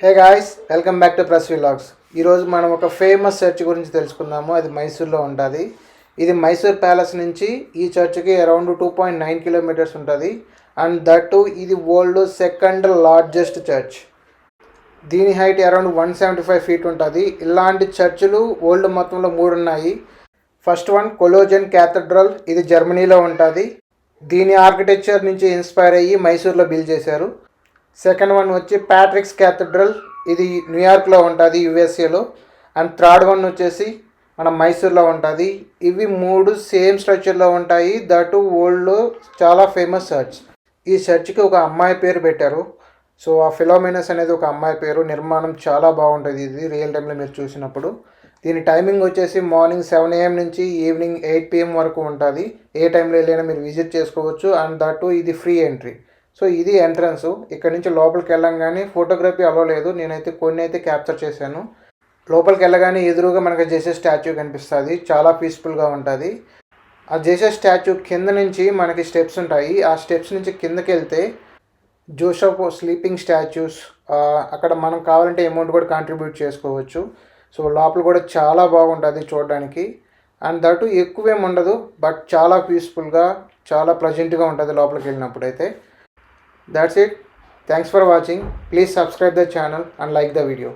Hey guys, welcome back to press vlogs. ఈరోజు మనం ఒక ఫేమస్ చర్చ్ గురించి తెలుసుకుందాము. అది మైసూర్లో ఉంటుంది. ఇది మైసూర్ ప్యాలెస్ నుంచి ఈ చర్చ్కి అరౌండ్ 2.9 కిలోమీటర్స్ ఉంటుంది. అండ్ దట్ ఇది వరల్డ్ సెకండ్ లార్జెస్ట్ చర్చ్. దీని హైట్ అరౌండ్ 175 ఫీట్ ఉంటుంది. ఇలాంటి చర్చిలు వరల్డ్ మొత్తంలో 3 ఉన్నాయి. ఫస్ట్ వన్ కొలోజన్ క్యాథడ్రల్, ఇది జర్మనీలో ఉంటుంది. దీని ఆర్కిటెక్చర్ నుంచి ఇన్స్పైర్ అయ్యి మైసూర్లో బిల్డ్ చేశారు. సెకండ్ వన్ వచ్చి ప్యాట్రిక్స్ క్యాథడ్రల్, ఇది న్యూయార్క్లో ఉంటుంది, యుఎస్ఏలో. అండ్ థర్డ్ వన్ వచ్చేసి మన మైసూర్లో ఉంటుంది. ఇవి 3 సేమ్ స్ట్రక్చర్లో ఉంటాయి. దట్ వరల్డ్లో చాలా ఫేమస్ చర్చ్. ఈ చర్చ్కి ఒక అమ్మాయి పేరు పెట్టారు. సో ఆ ఫిలోమినస్ అనేది ఒక అమ్మాయి పేరు. నిర్మాణం చాలా బాగుంటుంది. ఇది రియల్ టైంలో మీరు చూసినప్పుడు. దీని టైమింగ్ వచ్చేసి మార్నింగ్ 7 AM నుంచి ఈవినింగ్ 8 PM వరకు ఉంటుంది. ఏ టైంలో వెళ్ళైనా మీరు విజిట్ చేసుకోవచ్చు. అండ్ దట్ ఇది ఫ్రీ ఎంట్రీ. సో ఇది ఎంట్రన్స్. ఇక్కడ నుంచి లోపలికి వెళ్ళంగానే ఫోటోగ్రఫీ అలో లేదు. నేనైతే కొన్ని అయితే క్యాప్చర్ చేశాను. లోపలికి వెళ్ళగానే ఎదురుగా మనకు జేసస్ స్టాచ్యూ కనిపిస్తుంది. చాలా పీస్ఫుల్గా ఉంటుంది. ఆ జేసస్ స్టాచ్యూ కింద నుంచి మనకి స్టెప్స్ ఉంటాయి. ఆ స్టెప్స్ నుంచి కిందకి వెళ్తే జోసెఫ్ స్లీపింగ్ స్టాచ్యూస్, అక్కడ మనం కావాలంటే అమౌంట్ కూడా కాంట్రిబ్యూట్ చేసుకోవచ్చు. సో లోపల కూడా చాలా బాగుంటుంది చూడడానికి. అండ్ దట్ ఎక్కువేం ఉండదు, బట్ చాలా పీస్ఫుల్గా చాలా ప్లెజెంట్గా ఉంటుంది లోపలికి వెళ్ళినప్పుడు అయితే. That's it. Thanks for watching. Please subscribe the channel and like the video.